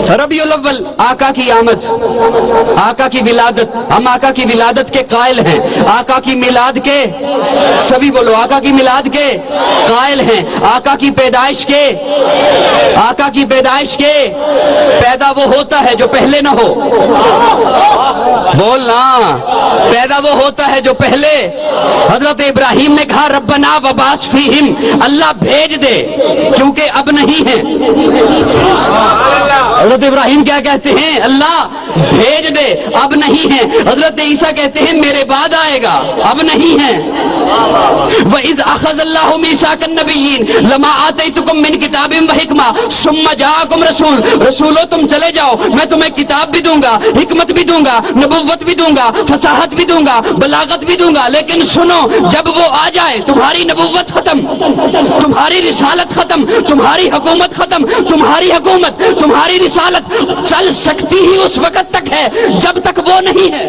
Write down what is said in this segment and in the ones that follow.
ربیع الاول آقا کی آمد، آقا کی ولادت، ہم آقا کی ولادت کے قائل ہیں، آقا کی میلاد کے، سبھی بولو آقا کی میلاد کے قائل ہیں، آقا کی پیدائش کے، آقا کی پیدائش کے، پیدا وہ ہوتا ہے جو پہلے نہ ہو، بولنا، پیدا وہ ہوتا ہے جو پہلے، حضرت ابراہیم نے کہا ربنا وبعث فیہم، اللہ بھیج دے کیونکہ اب نہیں ہے۔ حضرت ابراہیم کیا کہتے ہیں؟ اللہ بھیج دے، اب نہیں ہے۔ حضرت عیسیٰ کہتے ہیں میرے بعد آئے گا، اب نہیں ہے۔ وَإِذْ أَخَذَ اللَّهُ مِيثَاقَ النَّبِيِّينَ لَمَا آتَيْتُكُم مِّن كِتَابٍ وَحِكْمَةٍ ثُمَّ جَاءَكُمْ رَسُولٌ، رسولو تم چلے جاؤ، میں تمہیں کتاب بھی دوں گا، حکمت بھی دوں گا، نبوت بھی دوں گا، فصاحت بھی دوں گا، بلاغت بھی دوں گا، لیکن سنو جب وہ آ جائے تمہاری نبوت ختم، تمہاری رسالت ختم، تمہاری حکومت ختم، تمہاری حکومت، تمہاری رسالت چل سکتی ہی اس وقت تک ہے جب تک وہ نہیں ہے،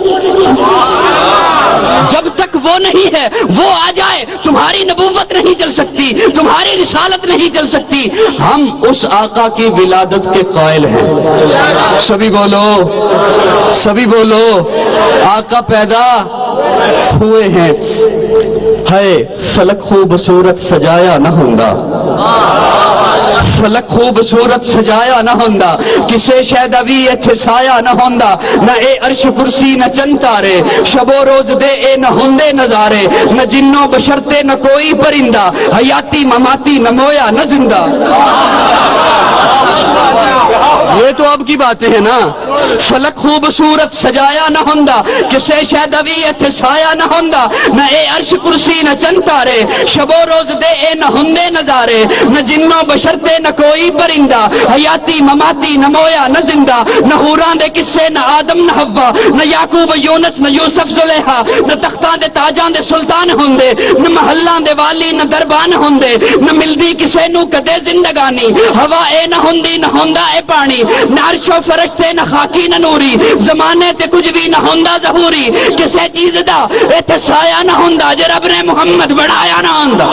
جب تک وہ نہیں ہے، وہ آ جائے تمہاری نبوت نہیں چل سکتی، تمہاری رسالت نہیں چل سکتی۔ ہم اس آقا کی ولادت کے قائل ہیں، سبھی بولو، سبھی بولو، آقا پیدا ہوئے ہیں۔ ہے فلک خوبصورت سجایا نہ ہوندا، فلک خوبصورت سجایا نہ ہوندا، کسے شاید ابھی ایتھے سایہ نہ ہوندا، نہ اے عرش کرسی نہ چند تارے، شب و روز دے اے نہ ہوندے نظارے، نہ جنوں بشرتے نہ کوئی پرندہ، حیاتی مماتی نہ مویا نہ زندہ۔ یہ تو اب کی باتیں ہیں نا، فلک خوبصورت سجایا نہ ہوندا، کسے شاید ابھی ایتھے سایہ نہ ہوندا، نہ اے عرش کرسی نہ چند تارے، شب و روز دے اے نہ ہوندے نظارے، نہ جنوں بشرتے نہ کوئی پرندہ، حیاتی مماتی نہ مویا نہ زندہ، نہ حوراں دے قصے نہ آدم نہ حوا، نہ یعقوب یونس نہ یوسف زلیخا، نہ تختاں دے تاجاں دے سلطان ہوندے، نہ محلاں دے والی نہ دربان ہوندے، نہ ملدی کسے نو کدے زندگانی، ہوا اے نہ ہوندی نہ ہوندا اے پانی، نہ عرش و فرشتے نہ خاکی نہ نوری، زمانے تے کچھ بھی نہ ہوندا ظہوری، کسے چیز دا ایتھے سایہ نہ ہوندا جے رب نے محمد بنایا نہ ہوندا۔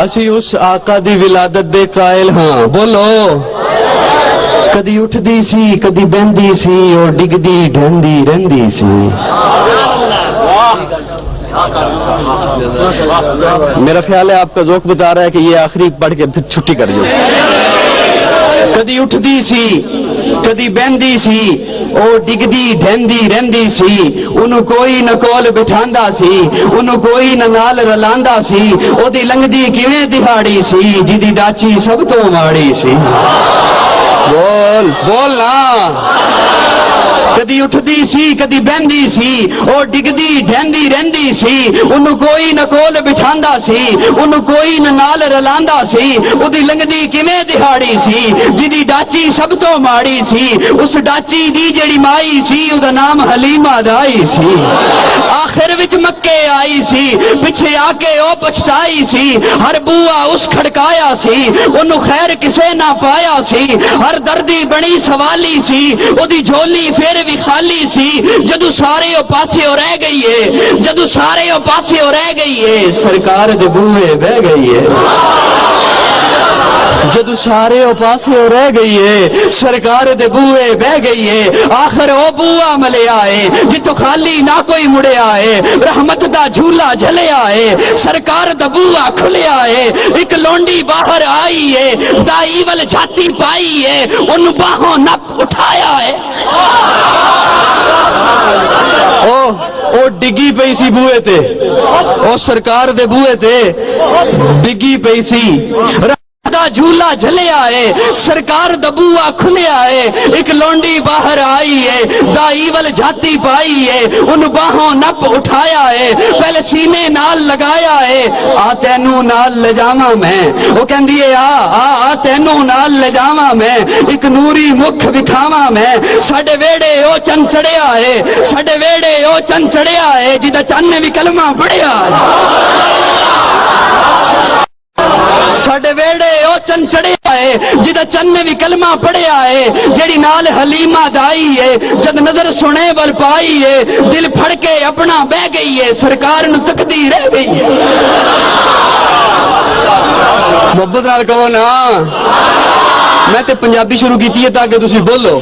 اسی اس آقا دی ولادت دے قائل ہاں، بولو۔ کدی اٹھدی سی کدی بہندی سی اور ڈگدی ڈھندی رہندی سی۔ میرا خیال ہے آپ کا ذوق بتا رہا ہے کہ یہ آخری پڑھ کے پھر چھٹی کر جو۔ کدی اٹھدی سی کدی بہندی سی او ڈگدی ڈھندی رہندی سی، انہوں کوئی نہ کول بٹھاندا سی، انہوں کوئی نہ نال رلاندا سی، او دی لنگدی کیویں دہاڑی سی، جدی ڈاچی سب تو ماڑی سی۔ بول بولنا۔ کدی اٹھدی سی کدی بہندی سی او ڈگدی ڈھندی رہندی سی، انہوں کوئی نہ کول بٹھاندا سی، انہوں کوئی نہ نال رلاندا سی، او دی لنگدی کیویں دہاڑی سی، جدی ڈاچی سب تو ماڑی سی، اس ڈاچی دی جڑی مائی سی او دا نام حلیمہ دائی سی۔ آخر وچ مکے آئی سی، پچھے آ کے او پچھتائی سی، ہر بوا اس کھڑکایا سی، انہوں خیر کسے نہ پایا سی، ہر دردی بنی سوالی سی، او دی جھولی پھر بھی خالی سی، جدو سارے او پاسے ہو رہ گئی ہے، جدو سارے او پاسے ہو رہ گئی ہے، سرکار دے بوئے بہ گئی ہے، جدو سارے او پاسے ہو رہ گئی ہے، سرکار دے بوئے بہ گئی ہے، آخر او بوا ملے آئے جتو خالی نہ کوئی مڑے آئے، رحمت دا جھولا جھلے آئے، سرکار دا بوا کھلے آئے، ایک لونڈی باہر آئی ہے، دائی ول جھاتی پائی ہے، ان باہوں نپ اٹھایا ہے۔ او ڈگی پئی سی بوئے تے، او سرکار دے بوئے تے ڈگی پئی سی، دا جھولا جھلے آئے، سرکار دا بوا کھلے آئے، ایک لونڈی باہر آئی ہے، دائی ول جھاتی پائی ہے، ان باہوں نپ اٹھایا ہے، پہلے سینے نال لگایا ہے، آ تینوں نال لجاواں میں، وہ کہندی ہے آ تینوں نال لجاواں میں، ایک نوری مکھ وکھاواں میں، ساڈے ویڑے او چن چڑھیا ہے، ساڈے ویڑے او چن چڑھیا ہے، جدا چن نے بھی کلمہ پڑھیا ہے، ساڈے ویڑے او چن چڑھیا ہے، جدا چن نے بھی کلمہ پڑھیا ہے، جیڑی نال حلیمہ دائی ہے، جد نظر سنے ول پائی ہے، دل پھڑ کے اپنا بہ گئی ہے، سرکار نو تکدی رہ گئی ہے۔ محبت نال کہو نا میں تے پنجابی شروع کیتی ہے تاکہ تسی بولو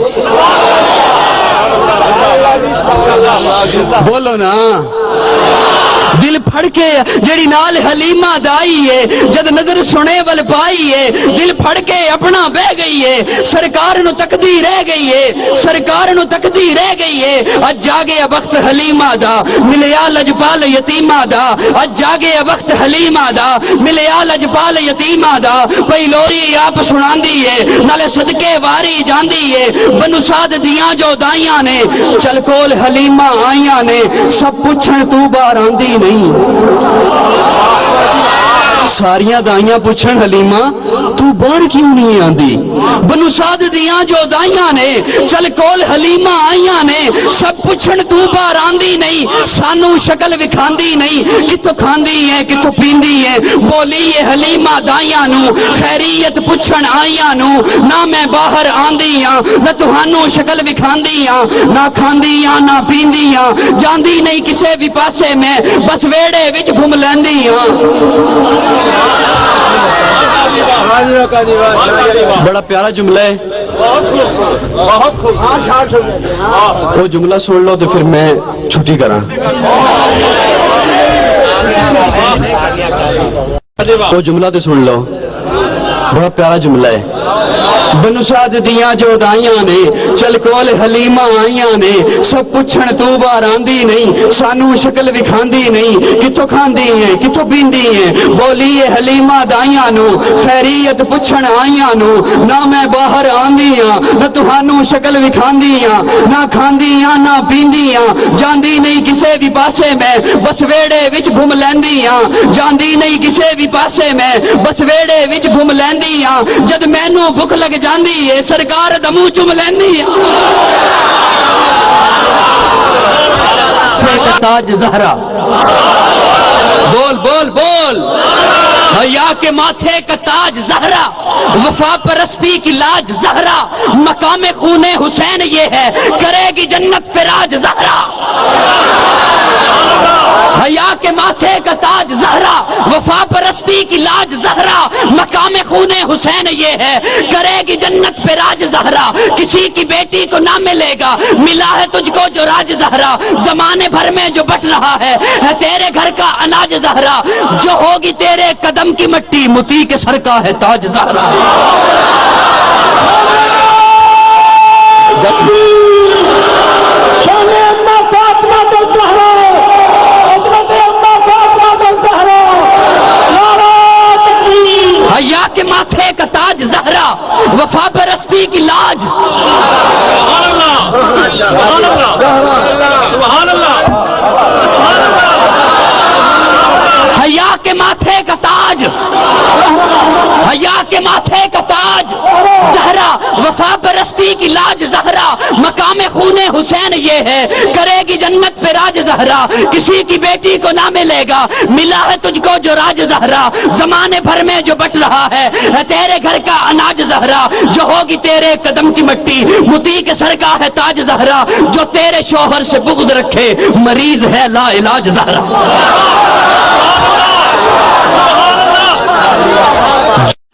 بولو نا دل پھڑ کے جیڑی نال حلیمہ دائی ہے جد نظر سنے ول پائی ہے دل پھڑ کے اپنا بہ گئی ہے سرکار نو تکدی رہ گئی ہے سرکار نو تکدی رہ گئی ہے اج جاگے وقت حلیمہ دا ملیا لجپال یتیمہ دا اج جاگے وقت حلیمہ دا ملیا لجپال یتیمہ دا پئی لوری آپ سناندی ہے نالے صدقے واری جاندی ہے بنو سعد دیاں جو دائیاں نے چل کول حلیمہ آئیاں نے سب پوچھن تو بار آندی نہیں ساریاں دائیاں پوچھن حلیمہ تو باہر کیوں نہیں آندی بنو سعد دیاں جو دائیاں نے چل کول حلیمہ آئیاں نے سب پوچھن تو باہر آندی نہیں سانو شکل وکھاندی نہیں کتوں کھاندی ہے کتوں پیندی ہے بولی یہ حلیمہ دائیاں نو خیریت پوچھن آئیاں نو نہ میں باہر آندی ہاں نہ تہانو شکل وکھاندی ہاں نہ کھاندی ہاں نہ پیندی ہاں جاندی نہیں کسے بھی پاسے میں بس ویڑے وچ گھم لیندی ہاں بڑا پیارا جملہ ہے وہ جملہ سن لو تو پھر میں چھٹی کراں وہ جملہ تو سن لو بڑا پیارا جملہ ہے بنو سعد دیاں جو دائیاں نے چل کول حلیمہ آئیاں نے سب پوچھن تو بار آندی نہیں سانو شکل وکھاندی نہیں کتوں کھاندی ہیں کتوں پیندی ہیں بولی یہ حلیمہ دائیاں نو خیریت پوچھن آئیاں نو نہ میں باہر آندی ہاں نہ تہانو شکل وکھاندی ہاں نہ کھاندی ہاں نہ پیندی ہاں جاندی نہیں کسے بھی پاسے میں بس ویڑے وچ گھم لیندی ہاں جاندی نہیں کسے بھی پاسے میں بس ویڑے وچ گھم لیندی ہاں جد مینوں بھوک لگ جاندی ہے سرکار دا منہ چوم لیندی ہاں تاج زہرا بول بول بول حیا کے ماتھے کا تاج زہرا وفا پرستی کی لاج زہرا مقام خون حسین یہ ہے کرے گی جنت پہ راج زہرا حیا کے ماتھے کا تاج زہرا وفا پرستی کی لاج زہرا مقام خون حسین یہ ہے کرے گی جنت پہ راج زہرا کسی کی بیٹی کو نہ ملے گا ملا ہے تجھ کو جو راج زہرا زمانے بھر میں جو بٹ رہا ہے تیرے گھر کا اناج زہرا جو ہوگی تیرے قدم کی مٹی متی کے سر کا ہے تاج زہرا حیا کے ماتھے کا تاج زہرا وفا پرستی کی لاج سبحان اللہ سبحان اللہ حیا کے ماتھے کا تاج حیا کے ماتھے کا تاج زہرا وفا پرستی کی لاج زہرا مقام خون حسین یہ ہے کرے گی جنت پہ راج زہرا کسی کی بیٹی کو نہ ملے گا ملا ہے تجھ کو جو راج زہرا زمانے بھر میں جو بٹ رہا ہے تیرے گھر کا اناج زہرا جو ہوگی تیرے قدم کی مٹی متی کے سر کا ہے تاج زہرا جو تیرے شوہر سے بغض رکھے مریض ہے لا علاج زہرا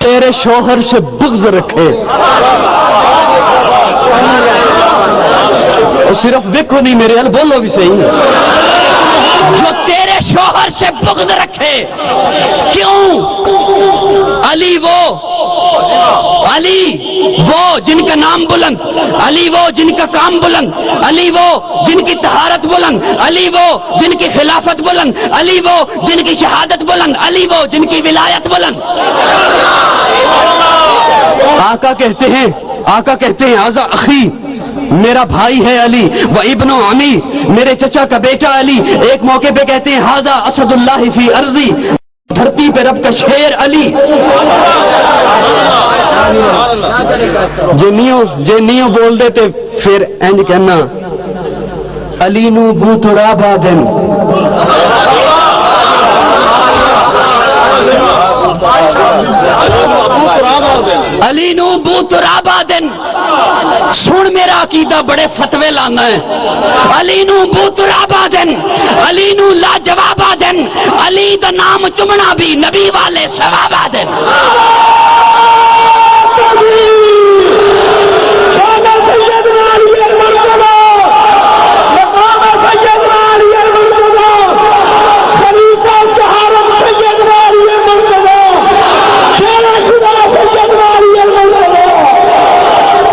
تیرے شوہر سے بغض رکھے صرف دیکھو نہیں میرے حل بولو بھی صحیح جو تیرے شوہر سے بغض رکھے کیوں علی وہ جن کا نام بلند علی وہ جن کا کام بلند علی وہ جن کی طہارت بلند علی وہ جن کی خلافت بلند علی وہ جن کی شہادت بلند علی وہ جن کی ولایت بلند آقا کہتے ہیں آزا اخی میرا بھائی ہے علی و ابن عمی میرے چچا کا بیٹا علی ایک موقع پہ کہتے ہیں ہاذا اسد اللہ فی ارضی دھرتی پہ رب کا شیر علی جے نیو بول دیتے پھر انج کہنا علی نو بو ترابا دن علی نو بو ترابا دن سن میرا عقیدہ بڑے فتوے لانا ہے علی نو بو ترابا دن علی نو لا جوابا دن علی دا نام چمنا بھی نبی والے ثوابا دن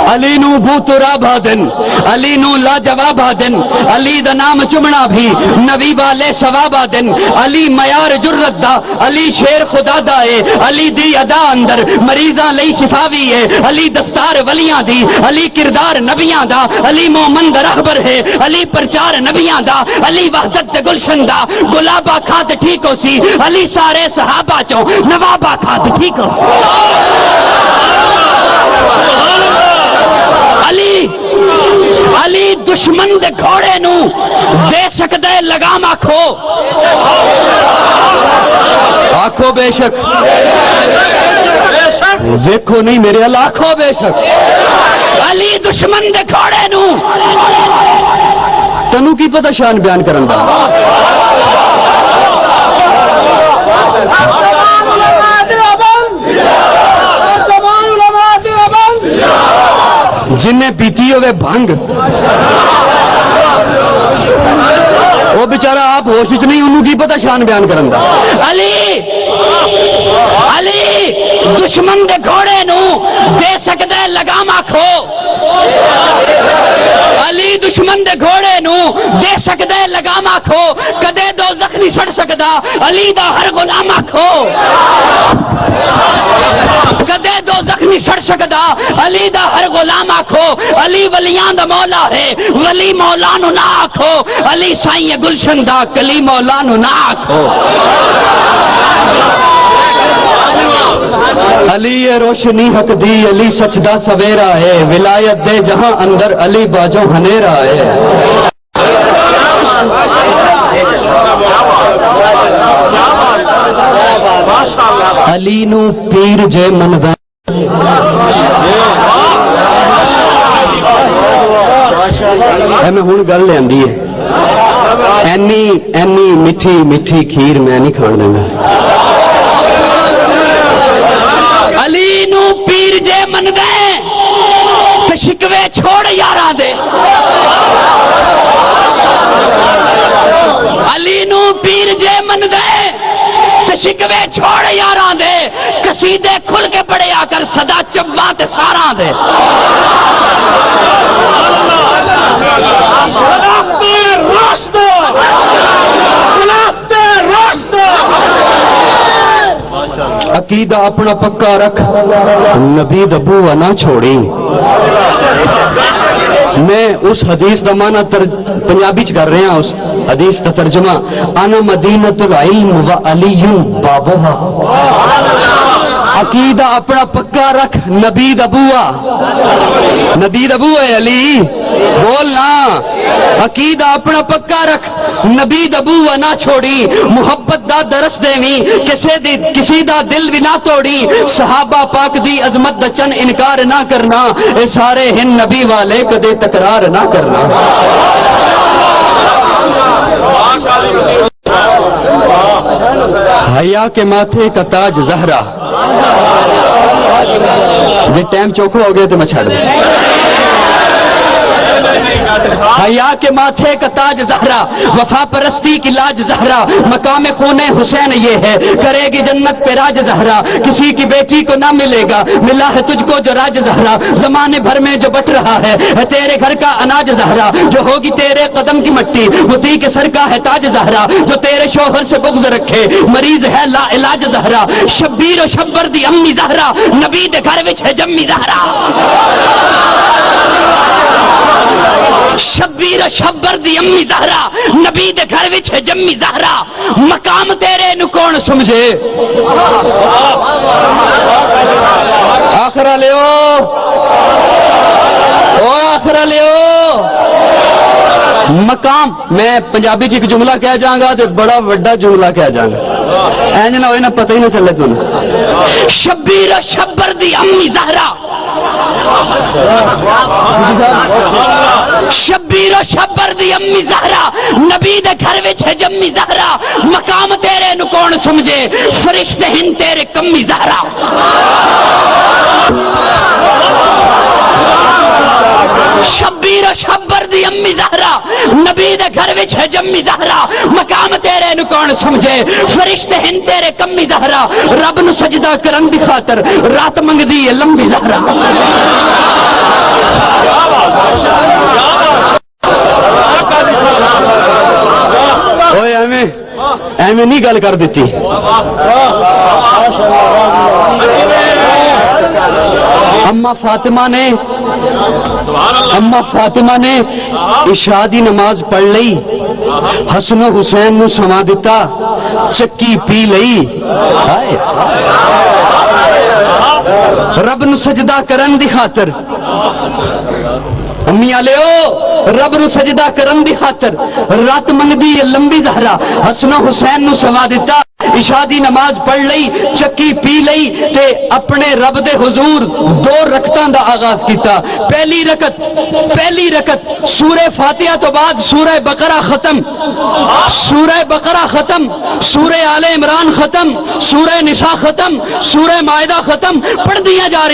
علی نو بو ترابا دن علی نو لا جوابا دن علی دا نام چمنا بھی نبی والے ثوابا دن علی معیار جرت دا علی شیر خدا دا ہے علی دی ادا اندر مریضاں لئی شفا بھی ہے علی دستار ولیاں دی علی کردار نبیاں دا علی مومن دا رہبر ہے علی پرچار نبیاں دا علی وحدت دے گلشن دا گلابا کھات ٹھیک ہو سی علی سارے صحابہ چوں نوابا کھات ٹھیک ہو سی علی دشمن دے گھوڑے نو دے سکدے لگام آکھو آکھو بے شک ویکھو نہیں میرے اللہ آکھو بے شک علی دشمن دے گھوڑے نو تنو کی پتہ شان بیان کرن دا جنہیں پیتی ہوئے بھنگ وہ بیچارہ آپ ہوش وچ نہیں انہوں کی پتہ شان بیان کرن دا علی دشمن دے گھوڑے نو دے سکدے لگام آکھو علی دشمن دے گھوڑے نو دے سکدے لگام آکھو کدے دو زخمی سڑ سکدا علی دا ہر غلام آکھو کدے دو زخمی سڑ سکدا علی دا ہر غلام آکھو علی ولیاں دا مولا ہے ولی مولا نو نہ آکھو علی سائیں گلشن دا کلی مولا نو نہ آکھو علی روشنی حق دی علی سچ دا سویرا ہے ولایت دے جہاں اندر علی باجو ہنیرا ہے علی نو پیر جے مندہ میں ہون گل لے اندی ہے اینی میٹھی میٹھی کھیر میں نہیں کھان دینا علی نو پیر جے مندہ تے شکوے چھوڑ یاراں دے علی نو پیر جے مندہ شکوے چھوڑ یاراں دے قصیدے کھل کے پڑھیا کر صدا چواں تے ساراں دے عقیدہ اپنا پکا رکھ نبی دبو نہ چھوڑی میں اس حدیث دا معنی پنجابی چ کر رہا ہوں اس حدیث دا ترجمہ انا مدینۃ العلم و علی بابوہا عقیدہ اپنا پکا رکھ نبی دبوا نبی دبو ہے علی بولنا عقیدہ اپنا پکا رکھ نبی دبو نہ چھوڑی محبت دا درس دیویں کسی دا دل بھی نہ توڑی صحابہ پاک دی عظمت دا چن انکار نہ کرنا اے سارے ہن نبی والے کدے تکرار نہ کرنا حیا کے ماتھے کا تاج زہرا جی ٹائم چوکھو ہو گئے تو میں چھڑ دیں حیا کے ماتھے کا تاج زہرا وفا پرستی کی لاج زہرا مقام خون حسین یہ ہے کرے گی جنت پہ راج زہرا کسی کی بیٹی کو نہ ملے گا ملا ہے تجھ کو جو راج زہرا زمانے بھر میں جو بٹ رہا ہے تیرے گھر کا اناج زہرا جو ہوگی تیرے قدم کی مٹی متی کے سر کا ہے تاج زہرا جو تیرے شوہر سے بغض رکھے مریض ہے لا علاج زہرا شبیر و شبر دی امی زہرا نبی دے گھر وچ ہے جمی زہرا شبیر شبر دی امی زہرا نبی دے گھر وچ ہے جمی زہرا مقام تیرے نو کون سمجھے آخرہ لیو او آخرہ لیو مقام میں پنجابی جی ایک جملہ کہہ جاؤں گا تو بڑا وڈا جملہ کہہ جاؤں گا اینج نہ ہوئے نہ پتہ ہی نہ چلے تم شبیر و شبر دی امی زہرا شبیر و شبر دی امی زہرا نبی دے گھر وچ ہے جمی زہرا مقام تیرے نو کون سمجھے فرشتے ہن تیرے کمی زہرا شبیر و شبر دی امی زہرا نبی دے گھر وچ ہے جمی زہرا مقام تیرے نو کون سمجھے فرشتے ہن تیرے کمی زہرا رب نو سجدہ کرن دی خاطر رات منگدی ہے لمبی زہرا اوے ایویں نہیں گل کر دیتی اما فاطمہ نے عشاء دی نماز پڑھ لئی حسن و حسین نو سما دیتا چکی پی لئی رب نو سجدہ کرن دی خاطر امی آلیو رب نو سجدہ کرن دی خاطر رات منگدی لمبی زہرا حسن و حسین نو سما دیتا عشاء دی نماز پڑھ لئی چکی پی لئی تے اپنے رب دے حضور دو رکعتاں دا آغاز کیتا پہلی رکعت سورہ فاتحہ تو بعد سورہ بقرہ ختم سورہ آل عمران ختم سورہ نساء ختم سورہ مائدہ ختم پڑھ دیاں جا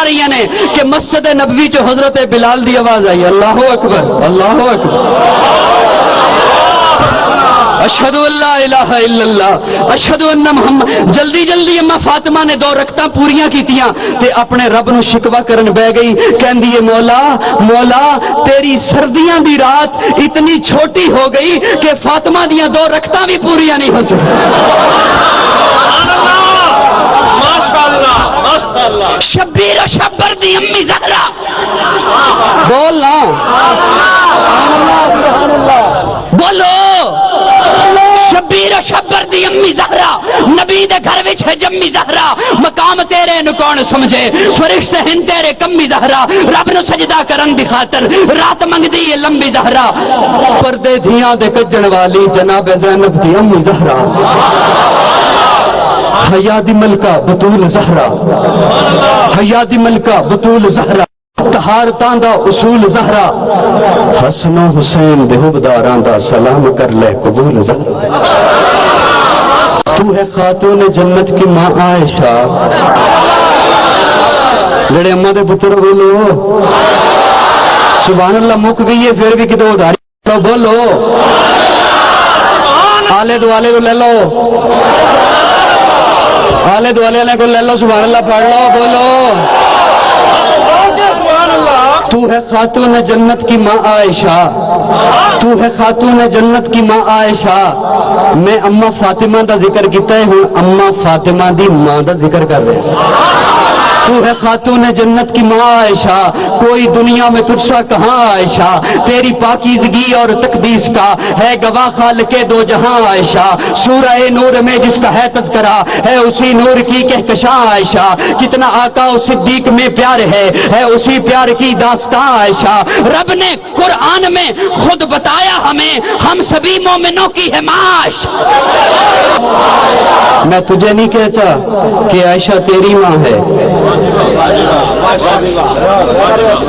رہی ہیں کہ مسجد نبوی چ حضرت بلال دی آواز آئی اللہ اکبر اشہدو اللہ الہ الا اللہ اشہدو ان محمد جلدی اما فاطمہ نے 2 رکعتاں پوریاں کیتیاں تے اپنے رب نو شکوہ کرن بہ گئی کہندی ہے مولا تیری سردیاں دی رات اتنی چھوٹی ہو گئی کہ فاطمہ دیاں 2 رکعتاں بھی پوریاں نہیں ہو سکتی شبیر و شبر دی امی زہرا بولنا بولو شبیر و شبر دی امی زہرا نبی دے گھر وچ ہے جمی زہرا مقام تیرے نو کون سمجھے فرشتے ہن تیرے کمی زہرا رب نو سجدہ کرن دی خاطر رات منگدی ہے لمبی زہرا پردے دھیاں دے کجن والی جناب زینب دی امی زہرا حیا دی ملکہ بطول زہرا طہارتاں دا اصول زہرا حسن و حسین دے حبداراں دا سلام کر لے قبول زہرا تو ہے خاتون جنت کی ماں عائشہ جڑے اماں دے پتر بولو سبحان اللہ مک گئی ہے پھر بھی کدو ادھاری بولو آلے دوالے تو لے لو آلے دوالے کو لے لو سبحان اللہ پڑھ لو بولو تو ہے خاتون جنت کی ماں عائشہ میں اما فاطمہ دا ذکر کیتا ہے ہوں اما فاطمہ دی ماں دا ذکر کر رہے ہیں تو ہے خاتون جنت کی ماں عائشہ کوئی دنیا میں تجھ سا کہاں عائشہ تیری پاکیزگی اور تقدیس کا ہے گواہ خالق دو جہاں عائشہ سورہ نور میں جس کا ہے تذکرہ ہے اسی نور کی کہکشاں عائشہ کتنا آقا و صدیق میں پیار ہے اسی پیار کی داستاں عائشہ رب نے قرآن میں خود بتایا ہمیں ہم سبھی مومنوں کی ہے معاش میں تجھے نہیں کہتا کہ عائشہ تیری ماں ہے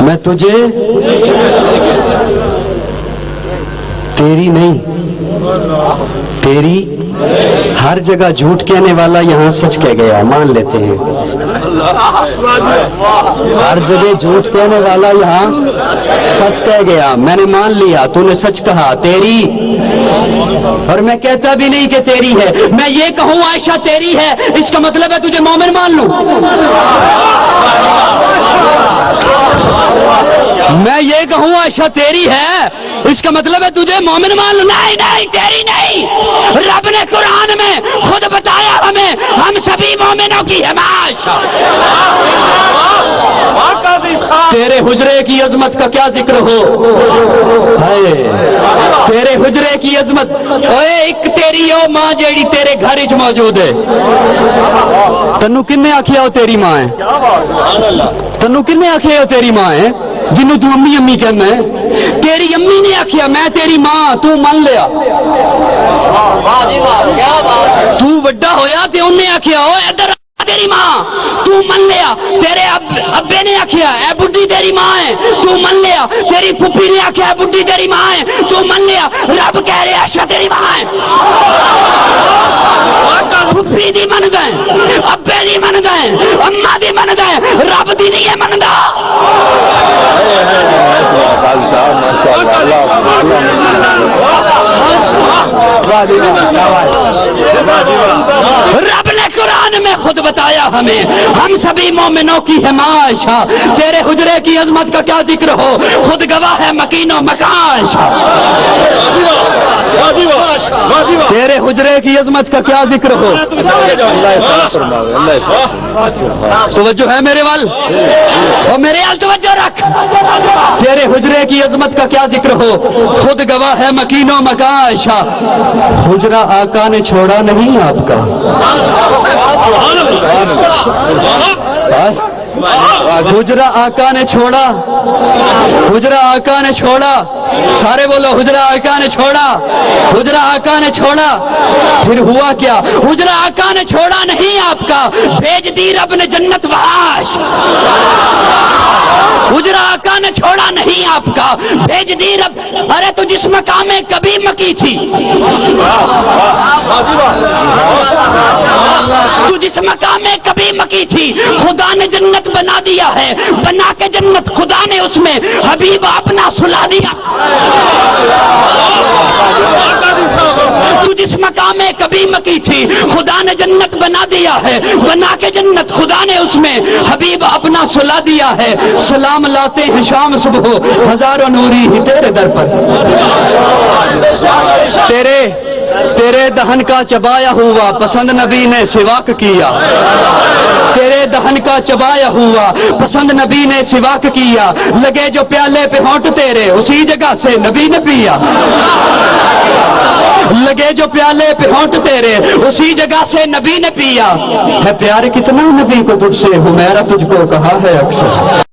میں تجھے تیری نہیں تیری ہر جگہ جھوٹ کہنے والا یہاں سچ کہہ گیا مان لیتے ہیں ہر جگہ جھوٹ کہنے والا یہاں سچ کہہ گیا میں نے مان لیا تو نے سچ کہا تیری اور میں کہتا بھی نہیں کہ تیری ہے میں یہ کہوں عائشہ تیری ہے اس کا مطلب ہے تجھے مومن مان لوں میں یہ کہوں عائشہ تیری ہے اس کا مطلب ہے تجھے مومن مان لوں نہیں تیری نہیں رب نے قرآن میں خود بتایا ہمیں ہم سبھی مومنوں کی حمایت تیرے حجرے کی عظمت کا کیا ذکر ہو تیرے حجرے کی عظمت اوے ایک تیری او ماں جیڑی تیرے گھر وچ موجود ہے تنو کنے آکھیا او تیری ماں ہے تنو کنے آکھیا او تیری ماں ہے جنوں تو امی امی کہنا ہے، تیری امی نے آخیا میں تیری ماں، تو من لیا، تو وڈا ہویا تے انہیں آخیا او ادھر تیری ماں، تو من لیا، تیرے ابے نے آخیا اے بڈھی تیری ماں ہے، تو من لیا، تیری پھپھی نے آخیا اے بڈھی تیری ماں ہے، تو من لیا، رب کہہ رہے عائشہ تیری ماں ہے، پھپھی دی من گئے، ابے دی من گئے، اماں دی من گئے، رب دی نہیں ہے مندا۔ رب نے قرآن میں خود بتایا ہمیں، ہم سبھی مومنوں کی ہے معاشا، تیرے حجرے کی عظمت کا کیا ذکر ہو، خود گواہ ہے مکین و مکاشا، تیرے حجرے کی عظمت کا کیا ذکر ہو۔ توجہ ہے میرے وال، اور میرے وال توجہ رکھ، تیرے حجرے کی عظمت کا کیا ذکر ہو، خود گواہ ہے مکین و مکاشا، حجرہ آقا نے چھوڑا نہیں آپ کا، حجرہ آقا نے چھوڑا، حجرہ آقا نے چھوڑا، سارے بولو حجرہ آقا نے چھوڑا، حجرہ آقا نے چھوڑا، پھر ہوا کیا، حجرہ آقا نے چھوڑا نہیں آپ کا، بھیج دی رب نے جنت وحاش، حجرہ آقا نے چھوڑا نہیں آپ کا، بھیج دی رب، ارے تو جس مقام میں کبھی مکی تھی، تو جس مقام میں کبھی مکی تھی، خدا نے جنت بنا دیا ہے، بنا کے جنت خدا نے اس میں حبیب اپنا سلا دیا، تو جس مقام میں کبھی مکی تھی، خدا نے جنت بنا دیا ہے، بنا کے جنت خدا نے اس میں حبیب اپنا سلا دیا ہے، سلام لاتے ہیں شام صبح ہزاروں نوری ہی تیرے در پر، تیرے دہن کا چبایا ہوا پسند نبی نے سواک کیا، تیرے دہن کا چبایا ہوا پسند نبی نے سواک کیا، لگے جو پیالے پہ ہونٹ تیرے اسی جگہ سے نبی نے پیا، لگے جو پیالے پہ ہونٹ تیرے اسی جگہ سے نبی نے پیا، ہے پیار کتنا نبی کو تجھ سے، حمیرہ تجھ کو کہا ہے اکثر۔